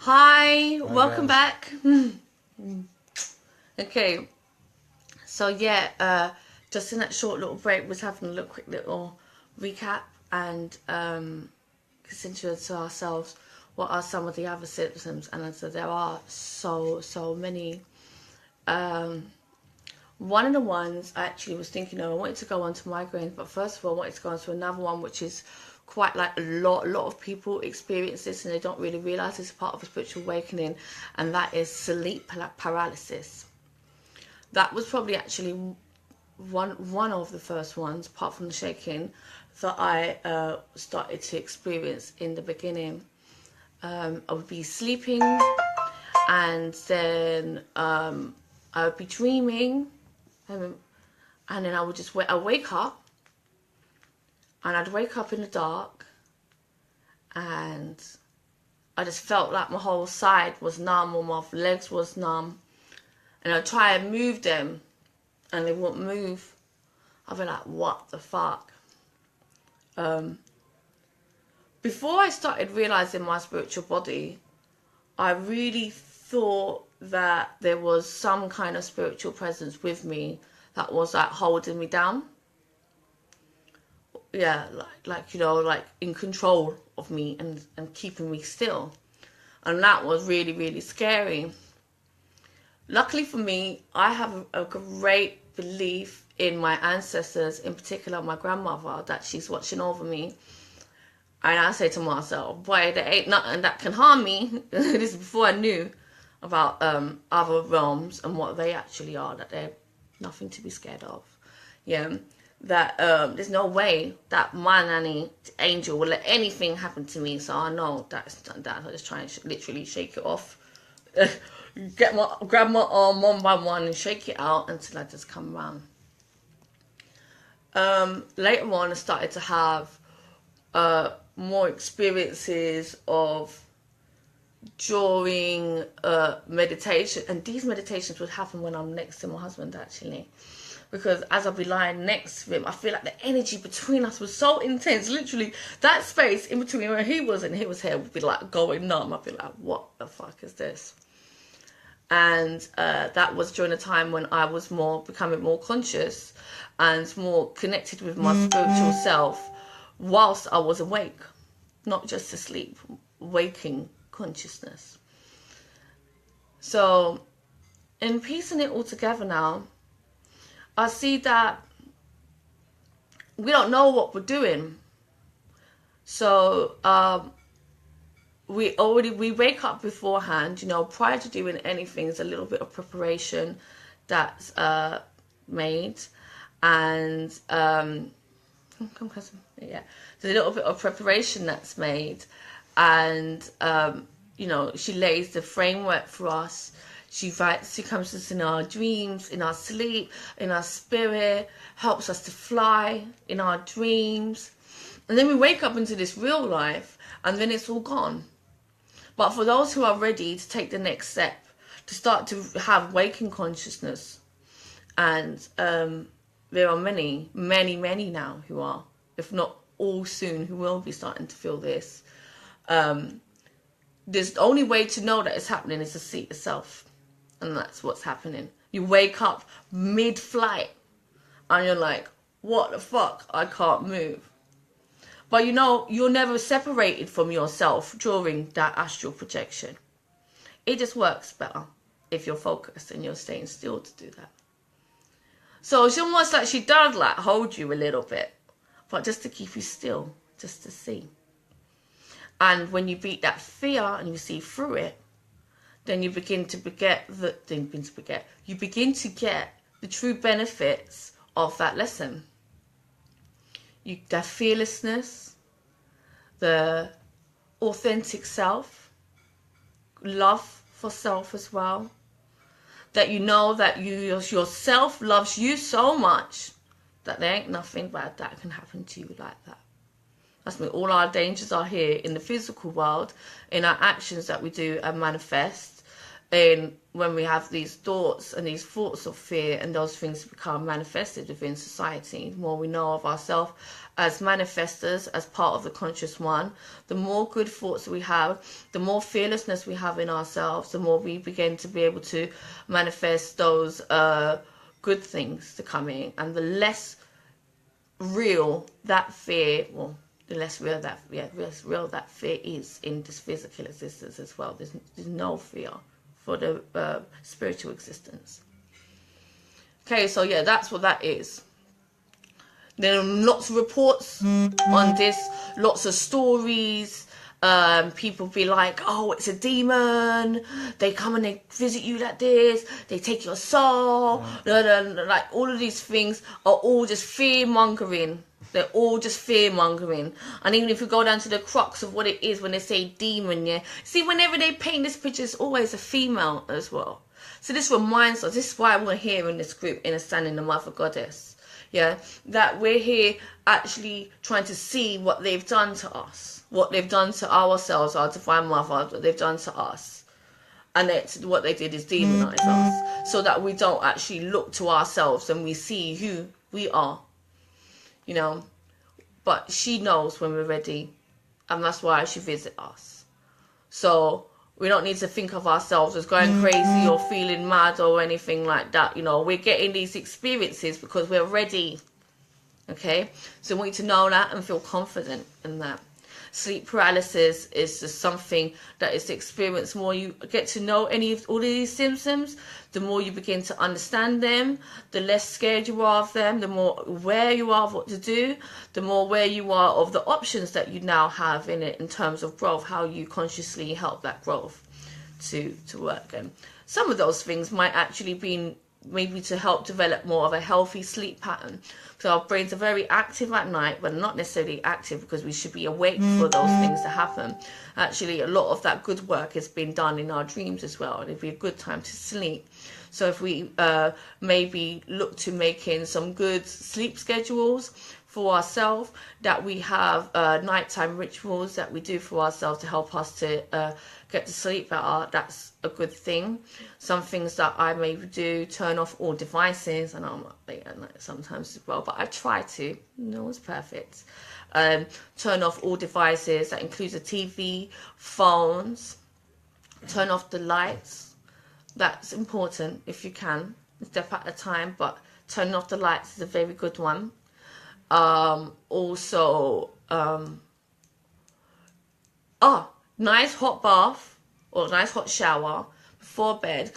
Hi, Hi welcome guys. back. Okay, so just in that short little break, was having a little quick little recap and consider to ourselves what are some of the other symptoms, and so there are so many. One of the ones I actually was thinking of, I wanted to go on to migraines, but first of all, I wanted to go on to another one, which is quite like a lot of people experience this and they don't really realize it's part of a spiritual awakening, and that is sleep paralysis. That was probably actually one of the first ones, apart from the shaking, that I started to experience in the beginning. I would be sleeping, and then I would be dreaming, and then I would just I wake up, and I'd wake up in the dark, and I just felt like my whole side was numb, or my legs was numb, and I'd try and move them, and they wouldn't move. I'd be like, what the fuck? Before I started realizing my spiritual body, I really thought that there was some kind of spiritual presence with me that was like holding me down. Yeah, like in control of me and keeping me still. And that was really, really scary. Luckily for me, I have a great belief in my ancestors, in particular my grandmother, that she's watching over me. And I say to myself, boy, there ain't nothing that can harm me. This is before I knew about other realms and what they actually are, that they're nothing to be scared of. Yeah, that there's no way that my nanny angel will let anything happen to me. So I know that's that. I just try and literally shake it off. Grab my arm one by one and shake it out until I just come around. Later on, I started to have more experiences of during meditation, and these meditations would happen when I'm next to my husband, actually, because as I'd be lying next to him, I feel like the energy between us was so intense. Literally, that space in between where he was and his hair would be like going numb. I'd be like, what the fuck is this? And that was during a time when I was becoming more conscious and more connected with my spiritual self whilst I was awake, not just asleep, waking consciousness. So in piecing it all together now, I see that we don't know what we're doing. So we wake up beforehand, prior to doing anything. There's a little bit of preparation that's made, and there's a little bit of preparation that's made, and she lays the framework for us. She comes to us in our dreams, in our sleep, in our spirit, helps us to fly in our dreams. And then we wake up into this real life, and then it's all gone. But for those who are ready to take the next step, to start to have waking consciousness, and there are many now who are, if not all soon, who will be starting to feel this. There's the only way to know that it's happening is to see it yourself. And that's what's happening. You wake up mid-flight and you're like, what the fuck? I can't move. But you're never separated from yourself during that astral projection. It just works better if you're focused and you're staying still to do that. So it's almost like she does like hold you a little bit, but just to keep you still, just to see. And when you beat that fear and you see through it, then you begin to get the true benefits of that lesson. That fearlessness, the authentic self, love for self as well. That you know that yourself loves you so much that there ain't nothing bad that can happen to you like that. That's when all our dangers are here in the physical world, in our actions that we do and manifest, in when we have these thoughts and these thoughts of fear, and those things become manifested within society. The more we know of ourselves as manifestors, as part of the conscious one, the more good thoughts we have, the more fearlessness we have in ourselves, the more we begin to be able to manifest those good things to come in, and the less real that fear, well, the less real that, less real that fear is in this physical existence as well. There's no fear for the spiritual existence. Okay, so yeah, that's what that is. There are lots of reports on this, lots of stories. People be like, oh, it's a demon. They come and they visit you like this. They take your soul. Like, all of these things are all just fear-mongering. They're all just fear-mongering. And even if you go down to the crux of what it is when they say demon, yeah. See, whenever they paint this picture, it's always a female as well. So this reminds us, this is why we're here in this group, understanding the Mother Goddess. Yeah, that we're here actually trying to see what they've done to us, what they've done to ourselves, our Divine Mother, what they've done to us. And what they did is demonize us, so that we don't actually look to ourselves and we see who we are, you know. But she knows when we're ready, and that's why she visits us. So we don't need to think of ourselves as going crazy or feeling mad or anything like that. You know, we're getting these experiences because we're ready. Okay? So we want you to know that and feel confident in that. Sleep paralysis is just something that is experienced. More you get to know all of these symptoms, the more you begin to understand them, the less scared you are of them, the more aware you are of what to do, the more aware you are of the options that you now have in it in terms of growth, how you consciously help that growth to work. And some of those things might actually be maybe to help develop more of a healthy sleep pattern. So our brains are very active at night, but not necessarily active because we should be awake for those things to happen. Actually, a lot of that good work has been done in our dreams as well, and it'd be a good time to sleep. So if we maybe look to making some good sleep schedules for ourselves, that we have nighttime rituals that we do for ourselves to help us to get to sleep better, that's a good thing. Some things that I maybe do, turn off all devices, and I'm up late at night sometimes as well, but I try to, no one's perfect. Turn off all devices, that includes the TV, phones, turn off the lights. That's important if you can, a step at a time, but turning off the lights is a very good one. Also, nice hot bath or nice hot shower before bed.